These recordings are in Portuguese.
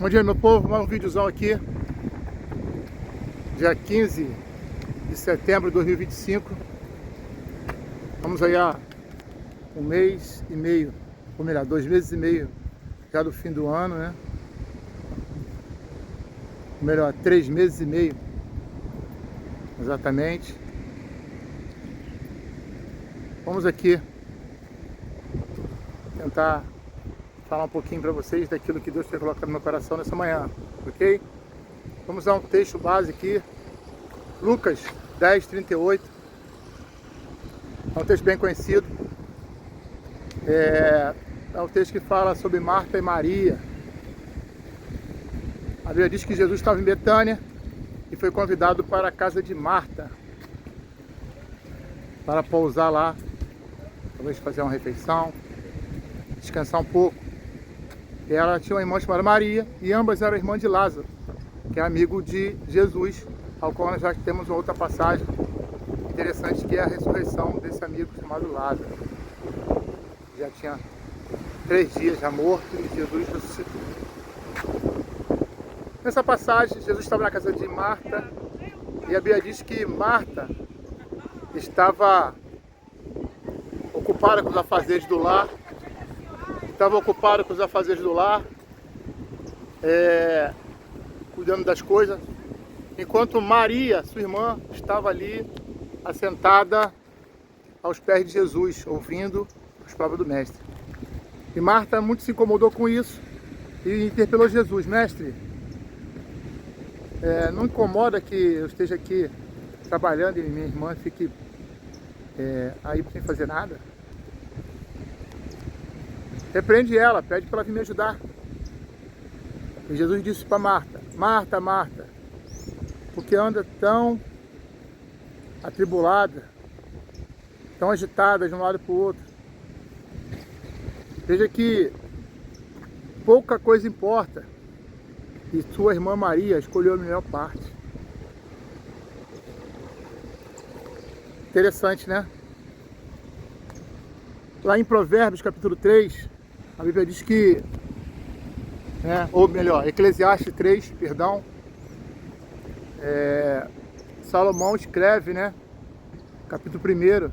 Bom dia, meu povo, mais um videozão aqui, dia 15 de setembro de 2025. Vamos aí a um mês e meio, ou melhor, 2 meses e meio já do fim do ano, né? Ou melhor, 3 meses e meio, exatamente. Vamos aqui tentar falar um pouquinho para vocês daquilo que Deus tem colocado no meu coração nessa manhã, ok? Vamos a um texto base aqui, Lucas 10, 38. É um texto bem conhecido. É um texto que fala sobre Marta e Maria. A Bíblia diz que Jesus estava em Betânia e foi convidado para a casa de Marta para pousar lá, talvez fazer uma refeição, descansar um pouco. E ela tinha uma irmã chamada Maria, e ambas eram irmãs de Lázaro, que é amigo de Jesus, ao qual nós já temos uma outra passagem interessante, que é a ressurreição desse amigo chamado Lázaro. Já tinha 3 dias já morto e Jesus ressuscitou. Nessa passagem, Jesus estava na casa de Marta, e a Bíblia diz que Marta estava ocupada com os afazeres do lar, cuidando das coisas, enquanto Maria, sua irmã, estava ali assentada aos pés de Jesus, ouvindo as palavras do Mestre. E Marta muito se incomodou com isso e interpelou Jesus: Mestre, não incomoda que eu esteja aqui trabalhando e minha irmã fique aí sem fazer nada? Repreende ela, pede para ela vir me ajudar. E Jesus disse para Marta: Marta, Marta, por que anda tão atribulada, tão agitada de um lado para o outro? Veja que pouca coisa importa, e sua irmã Maria escolheu a melhor parte. Interessante, né? Lá em Provérbios, capítulo 3, a Bíblia diz que, ou melhor, Eclesiastes 3, perdão, Salomão escreve, capítulo 1,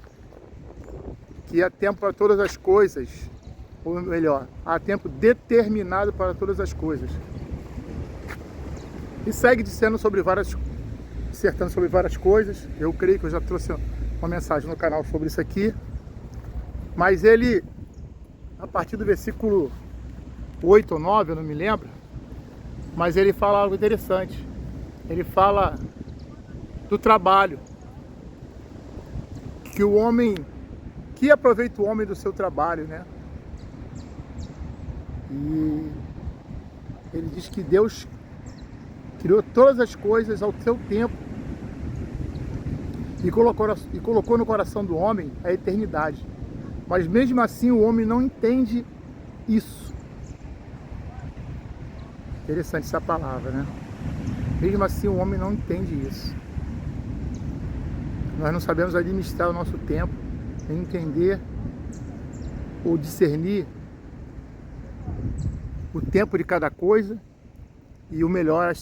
que há tempo para todas as coisas, ou melhor, há tempo determinado para todas as coisas. E segue dissertando sobre várias coisas. Eu creio que eu já trouxe uma mensagem no canal sobre isso aqui. Mas ele, a partir do versículo 8 ou 9, eu não me lembro, mas ele fala algo interessante. Ele fala do trabalho, que aproveita o homem do seu trabalho, E ele diz que Deus criou todas as coisas ao seu tempo e colocou no coração do homem a eternidade. Mas mesmo assim o homem não entende isso. Interessante essa palavra, Mesmo assim o homem não entende isso. Nós não sabemos administrar o nosso tempo, entender ou discernir o tempo de cada coisa e o melhor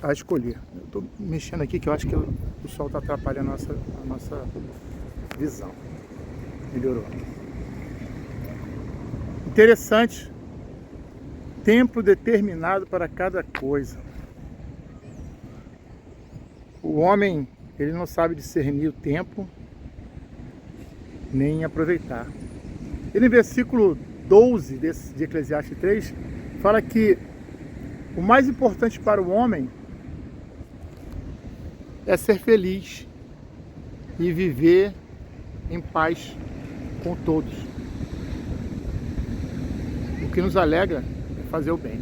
a escolher. Eu estou mexendo aqui que eu acho que o sol está atrapalhando a nossa visão. Melhorou. Interessante. Tempo determinado para cada coisa. O homem, ele não sabe discernir o tempo, nem aproveitar. E no versículo 12 de Eclesiastes 3, fala que o mais importante para o homem é ser feliz e viver em paz com todos. O que nos alegra é fazer o bem.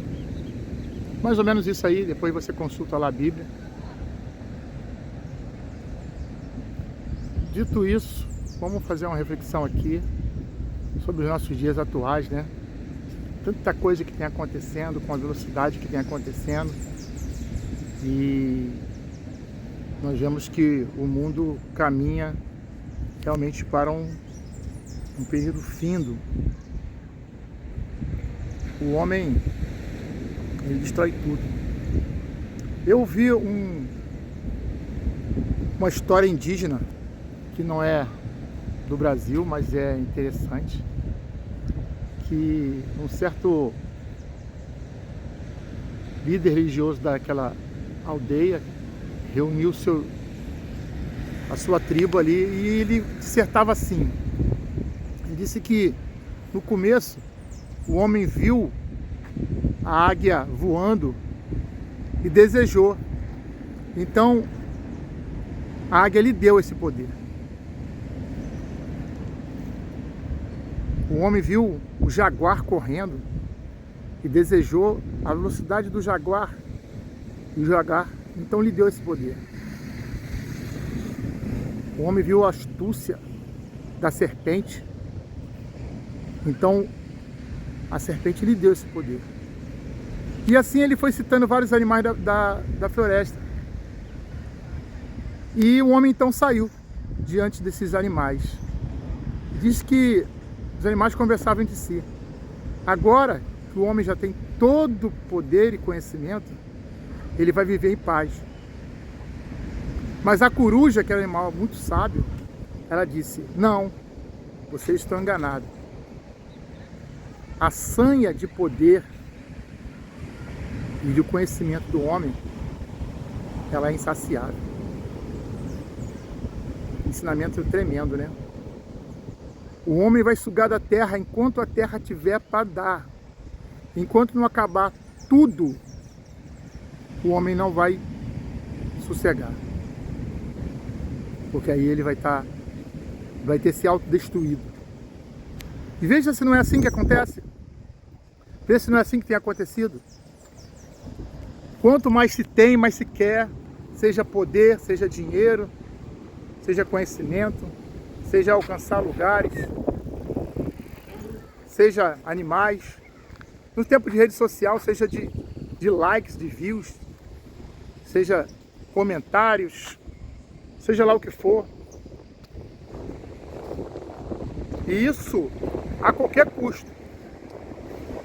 Mais ou menos isso aí, depois você consulta lá a Bíblia. Dito isso, vamos fazer uma reflexão aqui sobre os nossos dias atuais, Tanta coisa que tem acontecendo, com a velocidade que tem acontecendo, e nós vemos que o mundo caminha realmente para um período findo. O homem Ele destrói tudo. Eu vi uma história indígena, que não é do Brasil, mas é interessante, que um certo líder religioso daquela aldeia reuniu a sua tribo ali e ele dissertava assim. Ele disse que no começo o homem viu a águia voando e desejou. Então a águia lhe deu esse poder. O homem viu o jaguar correndo e desejou a velocidade do jaguar. E o jaguar então lhe deu esse poder. O homem viu a astúcia da serpente. Então a serpente lhe deu esse poder. E assim ele foi citando vários animais da floresta. E o homem então saiu diante desses animais. Diz que os animais conversavam entre si. Agora que o homem já tem todo o poder e conhecimento, ele vai viver em paz. Mas a coruja, que era um animal muito sábio, ela disse: não, vocês estão enganados. A sanha de poder e de conhecimento do homem, ela é insaciável. Ensinamento tremendo, né? O homem vai sugar da terra enquanto a terra tiver para dar. Enquanto não acabar tudo, o homem não vai sossegar. Porque aí ele vai ter se autodestruído. E veja se não é assim que acontece. Veja se não é assim que tem acontecido. Quanto mais se tem, mais se quer, seja poder, seja dinheiro, seja conhecimento, seja alcançar lugares, seja animais. No tempo de rede social, seja de likes, de views, seja comentários, seja lá o que for. E isso a qualquer custo.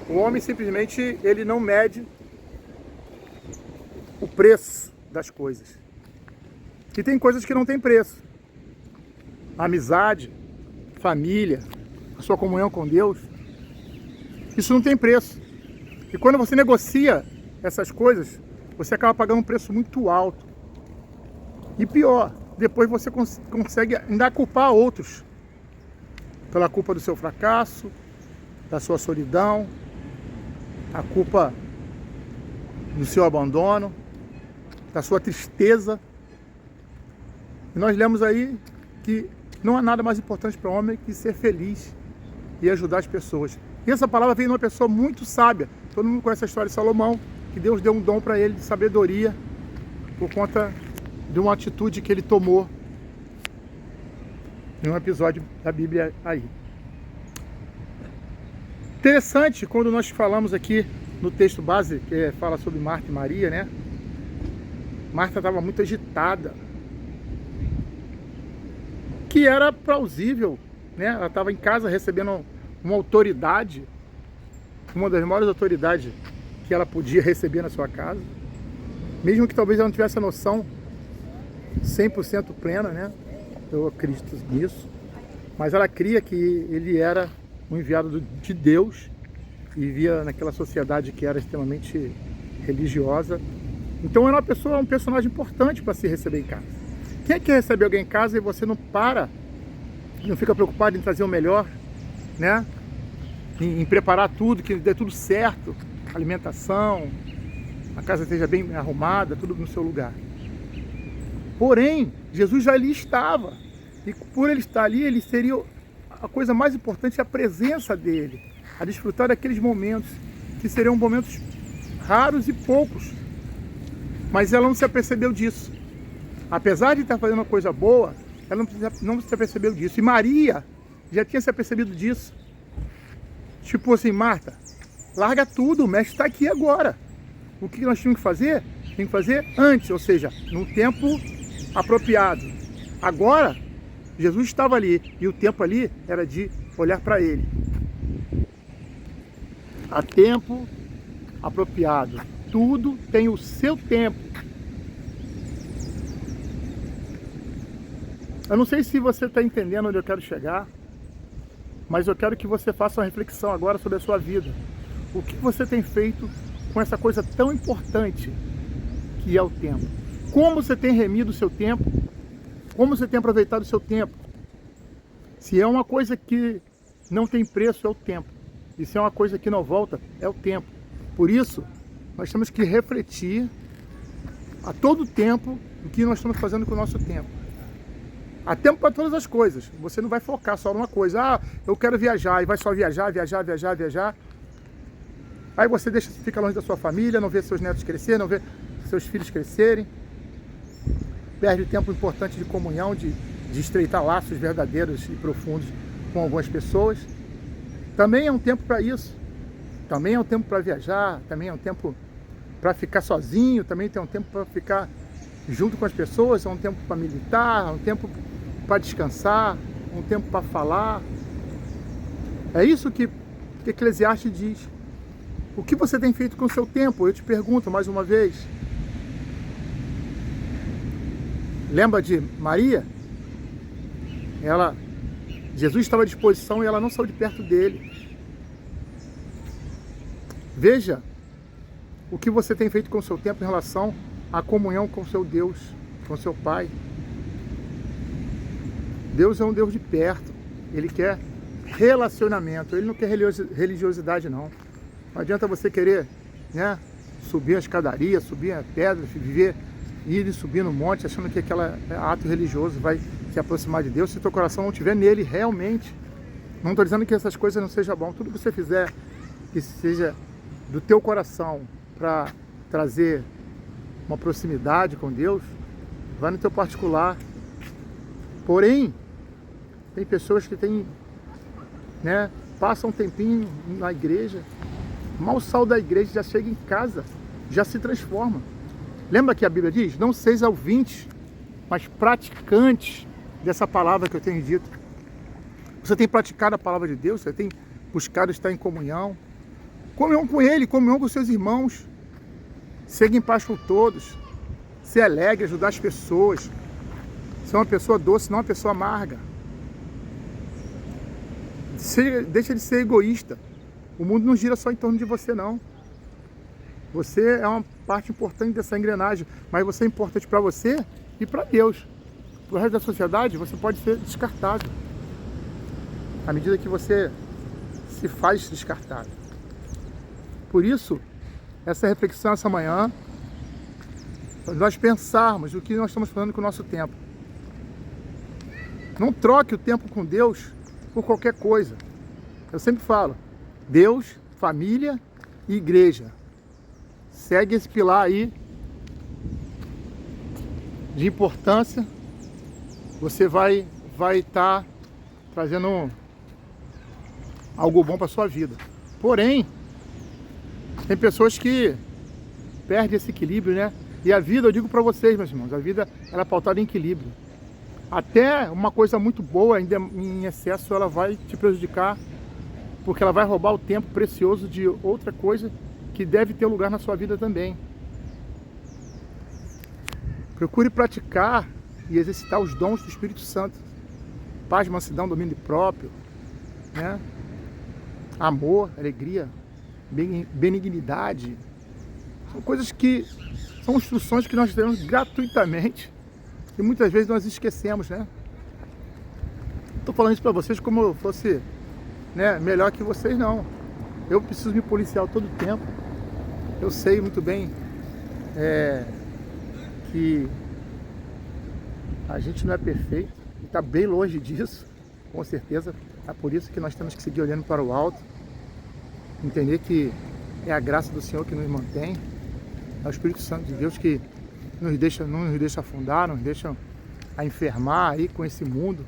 O homem simplesmente ele não mede o preço das coisas. E tem coisas que não tem preço. A amizade, família, a sua comunhão com Deus, isso não tem preço. E quando você negocia essas coisas, você acaba pagando um preço muito alto. E pior, depois você consegue ainda culpar outros pela culpa do seu fracasso, da sua solidão, a culpa do seu abandono, da sua tristeza. E nós lemos aí que não há nada mais importante para o homem que ser feliz e ajudar as pessoas. E essa palavra vem de uma pessoa muito sábia. Todo mundo conhece a história de Salomão, que Deus deu um dom para ele de sabedoria por conta de uma atitude que ele tomou em um episódio da Bíblia aí. Interessante, quando nós falamos aqui no texto base, que fala sobre Marta e Maria, né? Marta estava muito agitada, que era plausível, né? Ela estava em casa recebendo uma autoridade, uma das maiores autoridades que ela podia receber na sua casa, mesmo que talvez ela não tivesse a noção 100% plena, né? Eu acredito nisso, mas ela cria que ele era um enviado de Deus e vivia naquela sociedade que era extremamente religiosa. Então era um personagem importante para se receber em casa. Quem é que recebe alguém em casa e você não para, não fica preocupado em trazer o melhor, né? Em preparar tudo, que dê tudo certo, alimentação, a casa esteja bem arrumada, tudo no seu lugar. Porém, Jesus já ali estava, e por ele estar ali, ele seria a coisa mais importante, a presença dele, a desfrutar daqueles momentos, que seriam momentos raros e poucos. Mas ela não se apercebeu disso. Apesar de estar fazendo uma coisa boa, ela não se apercebeu disso. E Maria já tinha se apercebido disso. Tipo assim: Marta, larga tudo, o mestre está aqui agora. O que nós tínhamos que fazer? Tínhamos que fazer antes, ou seja, num tempo apropriado. Agora, Jesus estava ali, e o tempo ali era de olhar para ele. A tempo apropriado. tudo tem o seu tempo. Eu não sei se você está entendendo onde eu quero chegar, mas eu quero que você faça uma reflexão agora sobre a sua vida. O que você tem feito com essa coisa tão importante que é o tempo? Como você tem remido o seu tempo? Como você tem aproveitado o seu tempo? Se é uma coisa que não tem preço, é o tempo. E se é uma coisa que não volta, é o tempo. Por isso, nós temos que refletir a todo tempo o que nós estamos fazendo com o nosso tempo. Há tempo para todas as coisas. Você não vai focar só numa coisa. Ah, eu quero viajar. E vai só viajar. Aí você fica longe da sua família, não vê seus netos crescerem, não vê seus filhos crescerem. Perde tempo importante de comunhão, de estreitar laços verdadeiros e profundos com algumas pessoas. Também é um tempo para isso. Também é um tempo para viajar. Também é um tempo para ficar sozinho. Também tem um tempo para ficar junto com as pessoas. É um tempo para meditar. É um tempo para descansar. Um tempo para falar. É isso que Eclesiastes diz. O que você tem feito com o seu tempo? Eu te pergunto mais uma vez. Lembra de Maria? Jesus estava à disposição e ela não saiu de perto dele. Veja o que você tem feito com o seu tempo em relação à comunhão com o seu Deus, com o seu Pai. Deus é um Deus de perto. Ele quer relacionamento. Ele não quer religiosidade, não. Não adianta você querer, né, subir a escadaria, subir a pedra, ir e subir no monte, achando que aquele ato religioso vai se aproximar de Deus, se o teu coração não estiver nele realmente. Não estou dizendo que essas coisas não sejam bom. Tudo que você fizer que seja do teu coração para trazer uma proximidade com Deus, vai no teu particular. Porém, tem pessoas que passam um tempinho na igreja, mal saiu da igreja, já chega em casa, já se transforma. Lembra que a Bíblia diz? Não seis ouvintes, mas praticantes dessa palavra que eu tenho dito. Você tem praticado a palavra de Deus? Você tem buscado estar em comunhão? Comunhão com Ele, comunhão com seus irmãos. Segue em paz com todos. Ser alegre, ajudar as pessoas. Ser uma pessoa doce, não uma pessoa amarga. Deixa de ser egoísta. O mundo não gira só em torno de você, não. Você é uma parte importante dessa engrenagem, mas você é importante para você e para Deus. Para o resto da sociedade, você pode ser descartável. À medida que você se faz descartável. Por isso, essa reflexão essa manhã, para nós pensarmos o que nós estamos fazendo com o nosso tempo. Não troque o tempo com Deus por qualquer coisa. Eu sempre falo, Deus, família e igreja. Segue esse pilar aí de importância. Você vai estar trazendo algo bom para a sua vida. Porém, tem pessoas que perdem esse equilíbrio, né? E a vida, eu digo para vocês, meus irmãos, a vida ela é pautada em equilíbrio. Até uma coisa muito boa, ainda em excesso, ela vai te prejudicar, porque ela vai roubar o tempo precioso de outra coisa que deve ter lugar na sua vida também. Procure praticar e exercitar os dons do Espírito Santo. Paz, mansidão, domínio próprio, né? Amor, alegria, benignidade. São coisas que são instruções que nós temos gratuitamente e muitas vezes nós esquecemos, né? Estou falando isso para vocês como eu fosse, né, melhor que vocês, não. Eu preciso me policiar todo o tempo. Eu sei muito bem que a gente não é perfeito, e está bem longe disso, com certeza. É por isso que nós temos que seguir olhando para o alto, entender que é a graça do Senhor que nos mantém, é o Espírito Santo de Deus que não nos deixa afundar, não nos deixa a enfermar aí com esse mundo,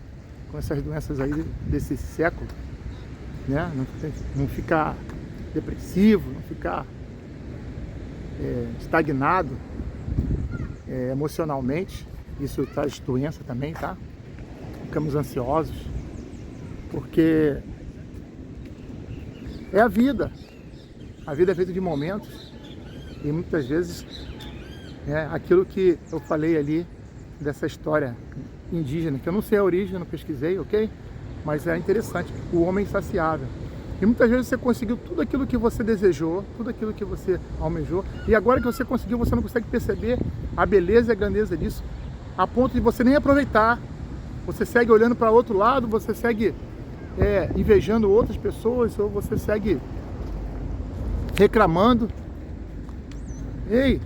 com essas doenças aí desse século, né? Não ficar depressivo, não ficar estagnado emocionalmente. Isso traz doença também, tá? Ficamos ansiosos, porque é a vida. A vida é feita de momentos. E muitas vezes, aquilo que eu falei ali, dessa história indígena, que eu não sei a origem, não pesquisei, ok? Mas é interessante, o homem insaciável. E muitas vezes você conseguiu tudo aquilo que você desejou, tudo aquilo que você almejou, e agora que você conseguiu, você não consegue perceber a beleza e a grandeza disso, a ponto de você nem aproveitar. Você segue olhando para outro lado, você segue invejando outras pessoas, ou você segue reclamando. Ei,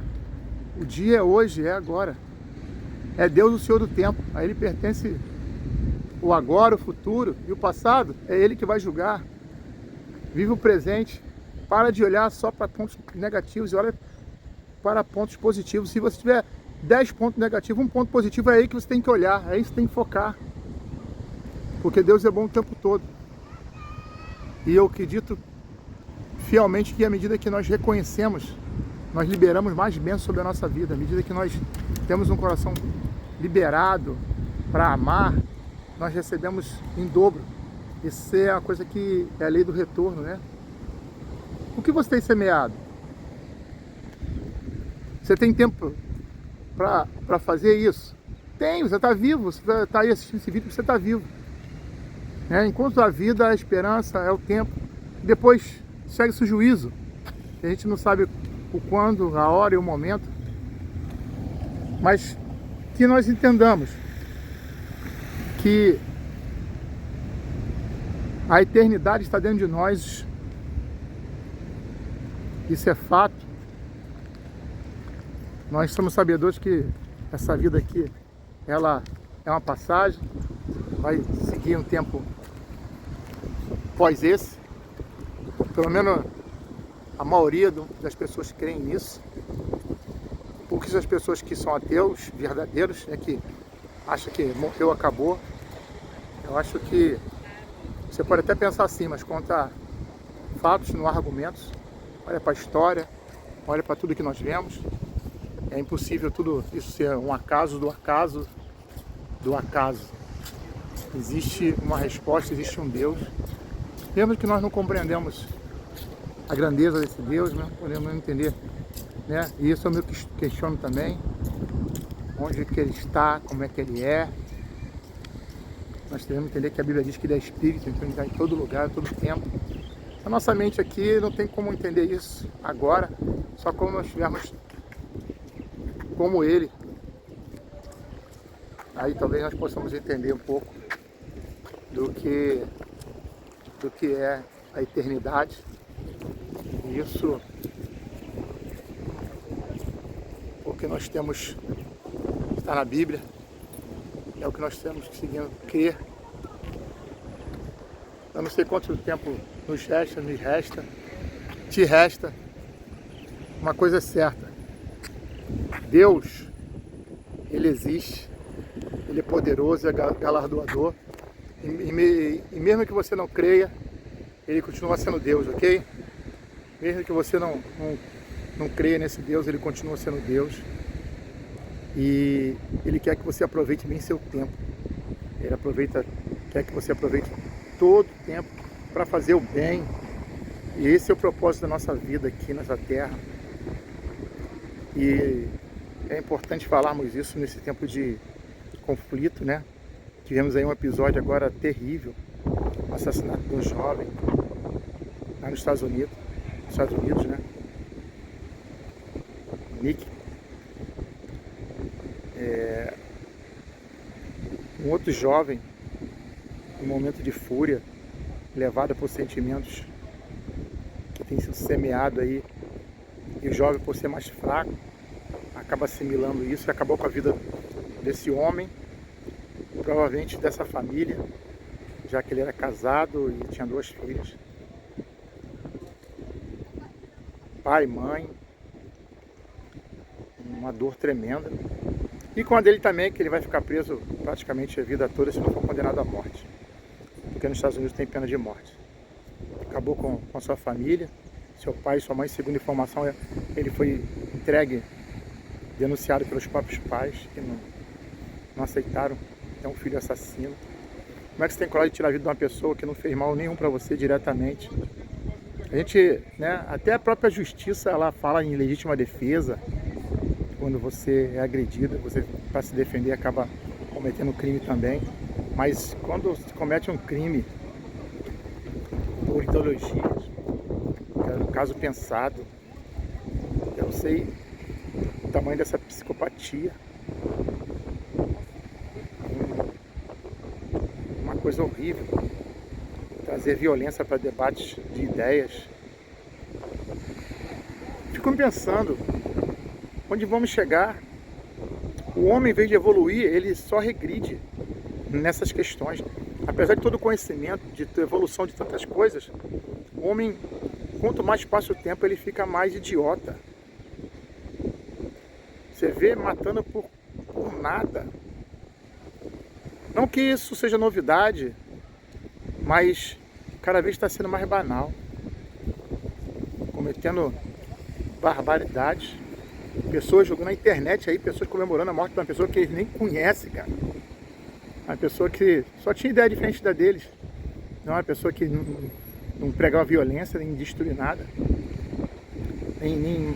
o dia é hoje, é agora. É Deus o Senhor do tempo, a Ele pertence o agora, o futuro e o passado, é Ele que vai julgar. Vive o presente, para de olhar só para pontos negativos e olha para pontos positivos. Se você tiver 10 pontos negativos, um ponto positivo é aí que você tem que olhar, é aí que você tem que focar. Porque Deus é bom o tempo todo. E eu acredito fielmente que à medida que nós reconhecemos, nós liberamos mais bênçãos sobre a nossa vida. À medida que nós temos um coração liberado para amar, nós recebemos em dobro. Isso é a coisa que é a lei do retorno, né? O que você tem semeado? Você tem tempo para fazer isso? Tem, você está vivo, você está aí assistindo esse vídeo porque você está vivo. Enquanto a vida, a esperança, é o tempo. Depois segue-se o juízo. A gente não sabe o quando, a hora e o momento. Mas que nós entendamos que a eternidade está dentro de nós. Isso é fato. Nós somos sabedores que essa vida aqui, ela é uma passagem, vai seguir um tempo após esse. Pelo menos a maioria das pessoas creem nisso. Porque as pessoas que são ateus, verdadeiros, que acham que morreu, acabou. Eu acho que você pode até pensar assim, mas conta fatos, não há argumentos. Olha para a história, olha para tudo que nós vemos. É impossível tudo isso ser um acaso do acaso do acaso. Existe uma resposta, existe um Deus. Mesmo que nós não compreendemos a grandeza desse Deus, não podemos entender, E isso eu me questiono também. Onde que Ele está, como é que Ele é. Nós devemos entender que a Bíblia diz que Ele é Espírito, então Ele está em todo lugar, em todo tempo. A nossa mente aqui não tem como entender isso agora, só como nós estivermos como Ele. Aí talvez nós possamos entender um pouco do que é a eternidade. E isso porque nós temos, está na Bíblia, é o que nós temos que seguir, crer. Eu não sei quanto tempo nos resta, te resta. Uma coisa é certa, Deus, Ele existe, Ele é poderoso, é galardoador, e mesmo que você não creia, Ele continua sendo Deus, ok? Mesmo que você não creia nesse Deus, Ele continua sendo Deus, e Ele quer que você aproveite bem seu tempo. Ele quer que você aproveite todo o tempo para fazer o bem, e esse é o propósito da nossa vida aqui nessa terra. E é importante falarmos isso nesse tempo de conflito, Tivemos aí um episódio agora terrível, o assassinato de um jovem lá nos Estados Unidos, Nick. Um outro jovem, em um momento de fúria, levado por sentimentos que tem sido semeado aí, e o jovem, por ser mais fraco, acaba assimilando isso e acabou com a vida desse homem, provavelmente dessa família, já que ele era casado e tinha 2 filhas. Pai, mãe, uma dor tremenda. E com a dele também, que ele vai ficar preso praticamente a vida toda se não for condenado à morte. Porque nos Estados Unidos tem pena de morte. Acabou com a sua família, seu pai e sua mãe, segundo informação, ele foi entregue, denunciado pelos próprios pais, que não aceitaram ter um filho assassino. Como é que você tem coragem de tirar a vida de uma pessoa que não fez mal nenhum para você diretamente? A gente, né, até a própria justiça, ela fala em legítima defesa. Quando você é agredido, você, para se defender, acaba cometendo crime também. Mas quando se comete um crime por ideologias, que é um caso pensado, eu não sei o tamanho dessa psicopatia. Uma coisa horrível. Trazer violência para debates de ideias. Fico pensando, onde vamos chegar? O homem, em vez de evoluir, ele só regride nessas questões. Apesar de todo o conhecimento, de evolução de tantas coisas, o homem, quanto mais passa o tempo, ele fica mais idiota. Você vê matando por nada. Não que isso seja novidade, mas cada vez está sendo mais banal. Cometendo barbaridades. Pessoas jogando na internet aí, pessoas comemorando a morte de uma pessoa que eles nem conhecem, cara. Uma pessoa que só tinha ideia diferente da deles. Não é uma pessoa que não pregava violência, nem destruir nada. Nem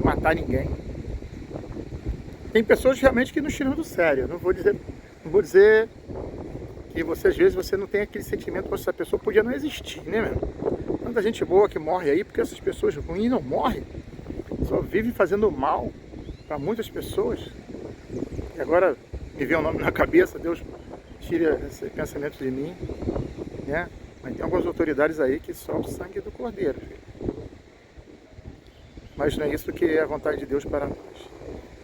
matar ninguém. Tem pessoas realmente que não tiram do sério. Não vou dizer que você, às vezes, você não tem aquele sentimento que essa pessoa podia não existir, né, meu? Tanta gente boa que morre aí, porque essas pessoas ruins não morrem. Só vivem fazendo mal para muitas pessoas. E agora me vem um nome na cabeça, Deus tira esse pensamento de mim, né? Mas tem algumas autoridades aí que só o sangue do Cordeiro, filho. Mas não é isso que é a vontade de Deus para nós.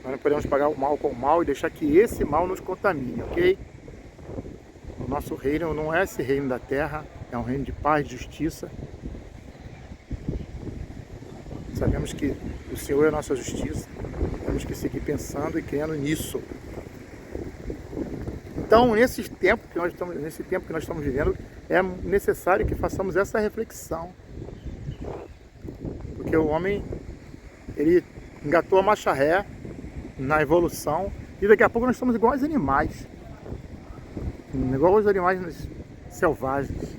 Nós não podemos pagar o mal com o mal e deixar que esse mal nos contamine, ok? O nosso reino não é esse reino da terra, é um reino de paz, de justiça. Sabemos que o Senhor é a nossa justiça. Temos que seguir pensando e crendo nisso. Então, nesse tempo que nós estamos vivendo, é necessário que façamos essa reflexão. Porque o homem, ele engatou a marcha ré na evolução e daqui a pouco nós estamos igual aos animais. Igual aos animais selvagens.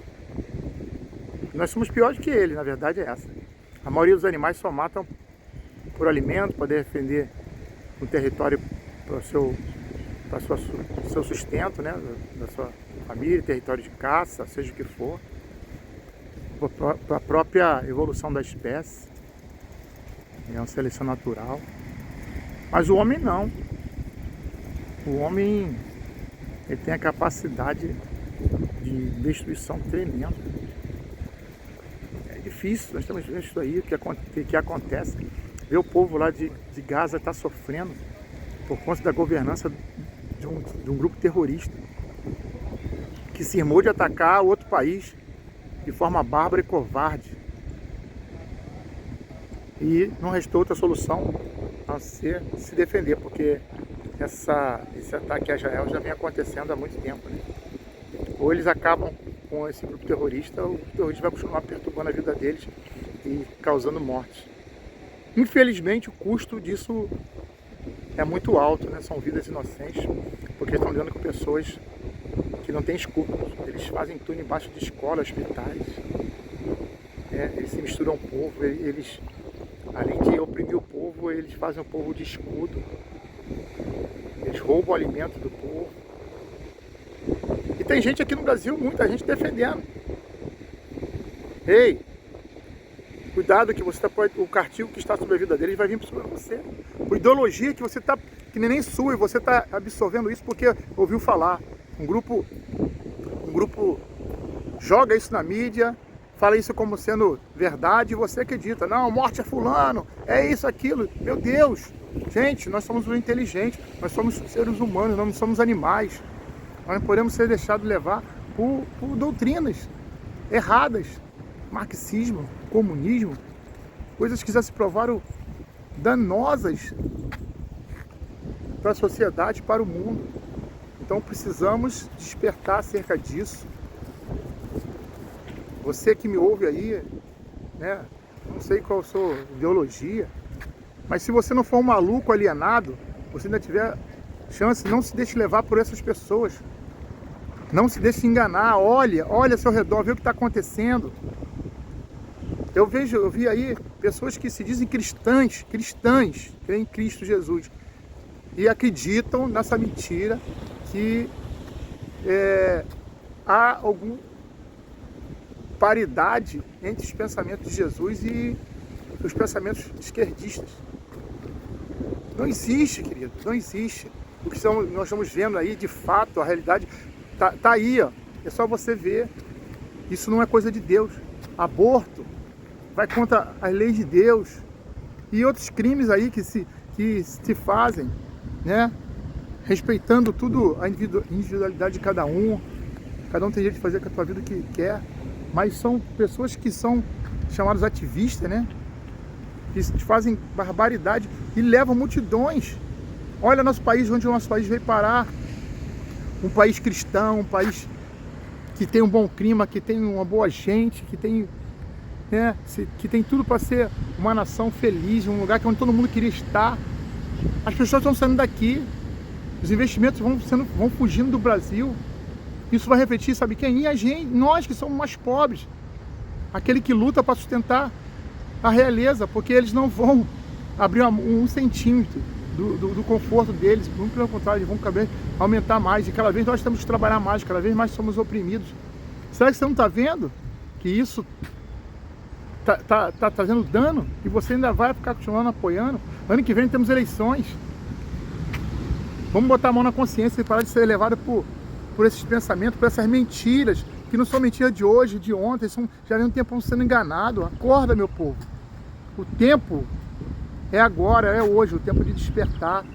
Nós somos piores que ele, na verdade é essa. A maioria dos animais só matam por alimento, para defender um território para o seu sustento, né? Da sua família, território de caça, seja o que for. Para a própria evolução da espécie. É uma seleção natural. Mas o homem não. O homem, ele tem a capacidade de destruição tremenda. É difícil, nós estamos vendo isso aí, que acontece. Ver o povo lá de Gaza está sofrendo por conta da governança de um grupo terrorista que se irmou de atacar outro país de forma bárbara e covarde. E não restou outra solução a ser se defender, porque esse ataque a Israel já vem acontecendo há muito tempo, né? Ou eles acabam com esse grupo terrorista, ou o terrorista vai continuar perturbando a vida deles e causando mortes. Infelizmente, o custo disso é muito alto, né? São vidas inocentes, porque estão lidando com pessoas que não têm escrúpulos. Eles fazem tudo embaixo de escolas, hospitais. Eles se misturam ao povo, eles, além de oprimir o povo, eles fazem o povo de escudo. Eles roubam o alimento do povo. E tem gente aqui no Brasil, muita gente defendendo. Ei, cuidado que você o castigo que está sobre a vida deles vai vir sobre você. Por ideologia que você está, que nem sua, e você está absorvendo isso porque ouviu falar. Um grupo joga isso na mídia, fala isso como sendo verdade e você acredita. Não, morte é fulano, é isso, aquilo. Meu Deus! Gente, nós somos inteligentes, nós somos seres humanos, nós não somos animais. Nós não podemos ser deixados levar por doutrinas erradas. Marxismo, comunismo, coisas que já se provaram danosas para a sociedade, para o mundo. Então precisamos despertar acerca disso. Você que me ouve aí, né? Não sei qual a sua ideologia, mas se você não for um maluco alienado, você ainda tiver chance, não se deixe levar por essas pessoas. Não se deixe enganar, olha ao seu redor, vê o que está acontecendo. Eu vi aí pessoas que se dizem cristãs, creem em Cristo Jesus, e acreditam nessa mentira que há alguma paridade entre os pensamentos de Jesus e os pensamentos esquerdistas. Não existe, querido, não existe. O que nós estamos vendo aí, de fato, a realidade tá aí, ó. É só você ver. Isso não é coisa de Deus. Aborto vai contra as leis de Deus. E outros crimes aí que se fazem, né? Respeitando tudo, a individualidade de cada um. Cada um tem jeito de fazer com a sua vida o que quer. Mas são pessoas que são chamadas ativistas, né? Que fazem barbaridade e levam multidões. Olha nosso país, onde o nosso país veio parar. Um país cristão, um país que tem um bom clima, que tem uma boa gente, que tem, né, que tem tudo para ser uma nação feliz, um lugar onde todo mundo queria estar. As pessoas estão saindo daqui, os investimentos vão fugindo do Brasil. Isso vai refletir, sabe quem? E a gente, nós que somos mais pobres, aquele que luta para sustentar a realeza, porque eles não vão abrir um centímetro do conforto deles, muito pelo contrário, eles vão aumentar mais, e cada vez nós temos que trabalhar mais, cada vez mais somos oprimidos. Será que você não está vendo que isso tá trazendo dano e você ainda vai ficar continuando apoiando? Ano que vem temos eleições. Vamos botar a mão na consciência e parar de ser levado por esses pensamentos, por essas mentiras, que não são mentiras de hoje, de ontem, já vem um tempo sendo enganado. Acorda, meu povo. O tempo é agora, é hoje, o tempo de despertar.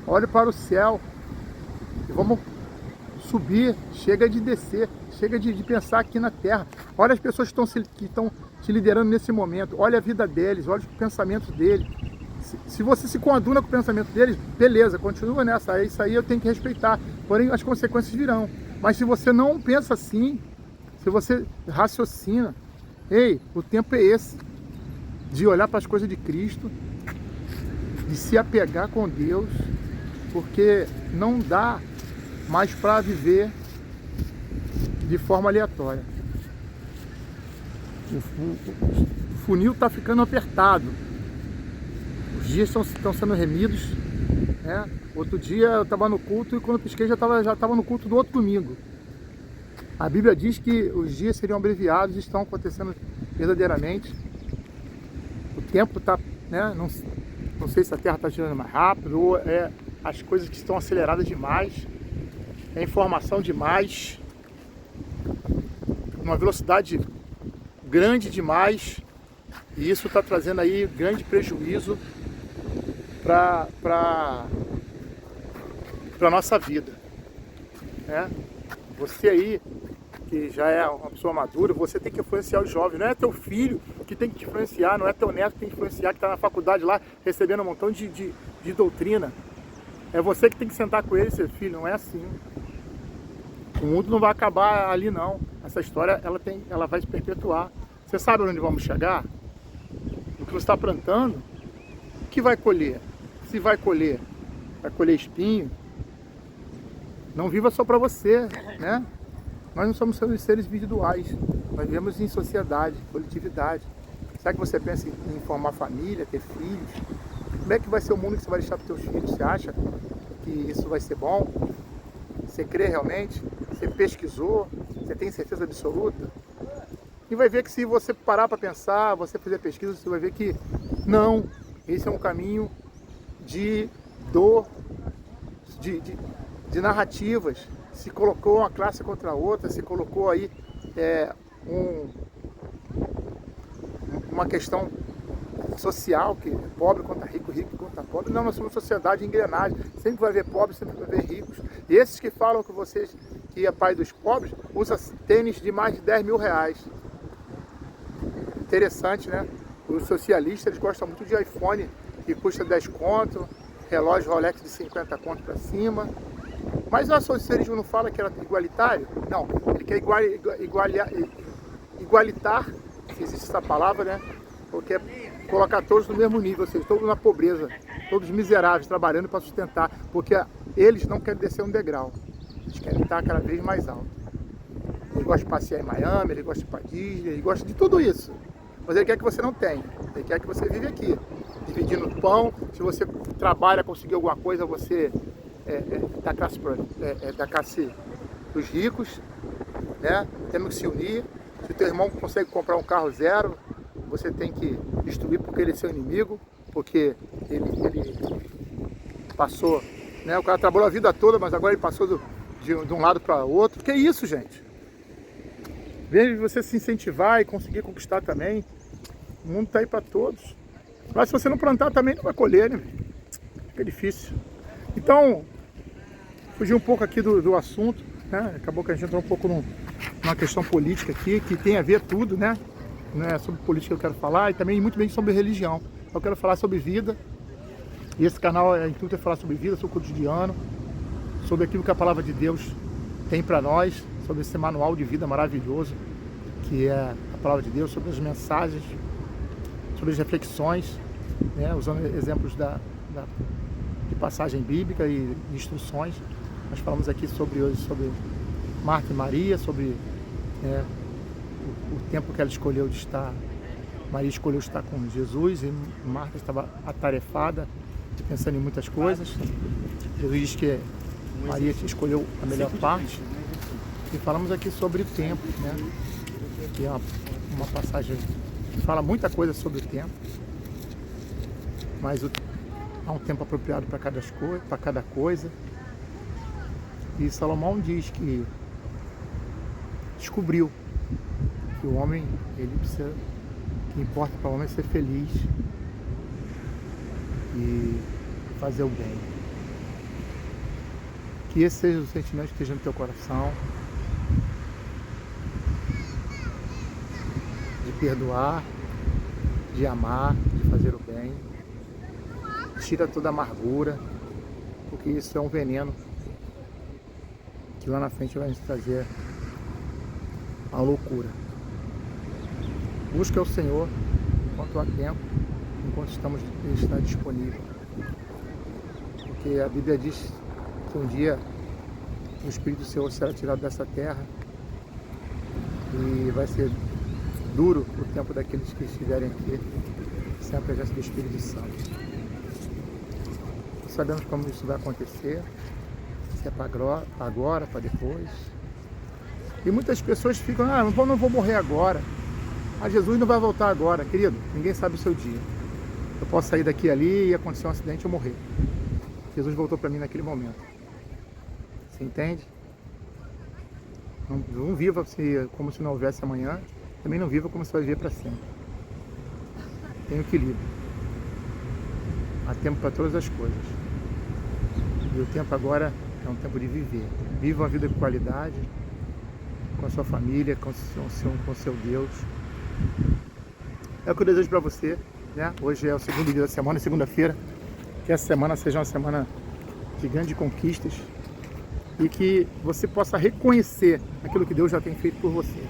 Olhe para o céu e vamos subir. Chega de descer, chega de pensar aqui na terra. Olha as pessoas que estão te liderando nesse momento. Olha a vida deles, olha os pensamentos deles. Se você se coaduna com o pensamento deles, beleza, continua nessa. Isso aí eu tenho que respeitar. Porém, as consequências virão. Mas se você não pensa assim, se você raciocina, ei, o tempo é esse. De olhar para as coisas de Cristo, de se apegar com Deus, porque não dá mais para viver de forma aleatória. O funil está ficando apertado. Os dias estão sendo remidos, né? Outro dia eu estava no culto e quando eu pisquei já estava no culto do outro domingo. A Bíblia diz que os dias seriam abreviados e estão acontecendo verdadeiramente. O tempo está, né? Não sei se a Terra está girando mais rápido ou as coisas que estão aceleradas demais, é informação demais, uma velocidade grande demais, e isso está trazendo aí grande prejuízo para a nossa vida, né? Você aí, que já é uma pessoa madura, você tem que influenciar os jovens. Não é teu filho que tem que te influenciar, não é teu neto que tem que influenciar, que está na faculdade lá, recebendo um montão de doutrina. É você que tem que sentar com ele e ser filho, não é assim. O mundo não vai acabar ali não. Essa história, ela vai se perpetuar. Você sabe onde vamos chegar? O que você está plantando, o que vai colher? Se vai colher espinho. Não viva só para você, né? Nós não somos seres individuais, nós vivemos em sociedade, coletividade. Será que você pensa em formar família, ter filhos? Como é que vai ser o mundo que você vai deixar para os seus filhos? Você acha que isso vai ser bom? Você crê realmente? Você pesquisou? Você tem certeza absoluta? E vai ver que se você parar para pensar, você fazer pesquisa, você vai ver que não, esse é um caminho de dor, de narrativas. Se colocou uma classe contra a outra, se colocou aí uma questão social, que é pobre contra rico, rico contra pobre. Não, nós somos uma sociedade engrenagem, sempre vai haver pobres, sempre vai haver ricos. E esses que falam que é pai dos pobres, usa tênis de mais de 10 mil reais. Interessante, né? Os socialistas, eles gostam muito de iPhone, que custa 10 conto, relógio Rolex de 50 conto para cima. Mas o socialismo não fala que era igualitário? Não, ele quer igualitar, se existe essa palavra, né? Porque é colocar todos no mesmo nível, ou seja, todos na pobreza, todos miseráveis, trabalhando para sustentar, porque eles não querem descer um degrau, eles querem estar cada vez mais alto. Ele gosta de passear em Miami, ele gosta de ir para Disney, ele gosta de tudo isso. mas Ele quer que você não tenha. Ele quer que você vive aqui, dividindo o pão. Se você trabalha, conseguir alguma coisa, você da classe dos ricos, né? Temos que se unir. Se o teu irmão consegue comprar um carro zero, você tem que destruir porque ele é seu inimigo, porque ele passou, né? O cara trabalhou a vida toda, mas agora ele passou de um lado para outro. Que isso, gente? Vem você se incentivar e conseguir conquistar também. O mundo está aí para todos. Mas se você não plantar também não vai colher, né? Fica difícil. Então, fugir um pouco aqui do assunto, né? Acabou que a gente entrou um pouco numa questão política aqui, que tem a ver tudo, né? Não é sobre política que eu quero falar, e também muito bem sobre religião. Eu quero falar sobre vida. E esse canal, o intuito é falar sobre vida, sobre o cotidiano, sobre aquilo que a palavra de Deus tem para nós, sobre esse manual de vida maravilhoso, que é a palavra de Deus, sobre as mensagens, sobre as reflexões, né? Usando exemplos de passagem bíblica e instruções. Nós falamos aqui hoje sobre Marta e Maria, sobre o tempo que ela escolheu de estar. Maria escolheu estar com Jesus e Marta estava atarefada, pensando em muitas coisas. Jesus diz que Maria escolheu a melhor parte. E falamos aqui sobre o tempo, né? Que é uma passagem que fala muita coisa sobre o tempo, mas há um tempo apropriado para cada coisa. E Salomão diz que descobriu que o homem, o que importa para o homem é ser feliz e fazer o bem. Que esse seja o sentimento que esteja no teu coração, de perdoar, de amar, de fazer o bem. Tira toda a amargura, porque isso é um veneno que lá na frente vai nos trazer a loucura. Busca o Senhor enquanto há tempo, enquanto Ele está disponível. Porque a Bíblia diz que um dia o Espírito do Senhor será tirado dessa terra e vai ser duro o tempo daqueles que estiverem aqui sem a presença do Espírito Santo. Sabemos como isso vai acontecer, se é para agora, para depois. E muitas pessoas ficam, não vou morrer agora. Jesus não vai voltar agora. Querido, ninguém sabe o seu dia. Eu posso sair daqui ali e acontecer um acidente e eu morrer. Jesus voltou para mim naquele momento. Você entende? Não viva como se não houvesse amanhã. Também não viva como se vai viver para sempre. Tem equilíbrio. Há tempo para todas as coisas. E o tempo agora é um tempo de viver. Viva uma vida com qualidade, com a sua família, com o seu Deus. É o que eu desejo para você, né? Hoje é o segundo dia da semana, segunda-feira. Que essa semana seja uma semana de grandes conquistas e que você possa reconhecer aquilo que Deus já tem feito por você.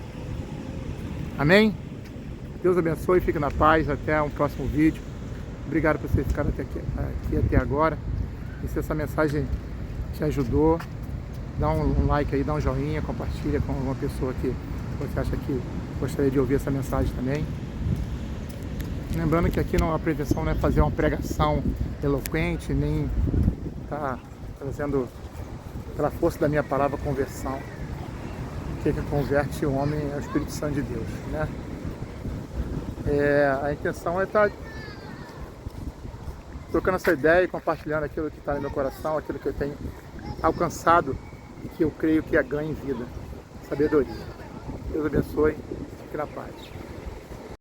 Amém? Deus abençoe, fique na paz. Até um próximo vídeo. Obrigado por você ficar aqui até agora. E se essa mensagem te ajudou, dá um like aí, dá um joinha, compartilha com uma pessoa que você acha que gostaria de ouvir essa mensagem também. Lembrando que aqui a pretensão não é fazer uma pregação eloquente, nem estar trazendo pela força da minha palavra conversão. O que converte o homem é o Espírito Santo de Deus, né? A intenção é estar trocando essa ideia e compartilhando aquilo que está no meu coração, aquilo que eu tenho alcançado e que eu creio que é ganho em vida, sabedoria. Deus abençoe, fique na paz.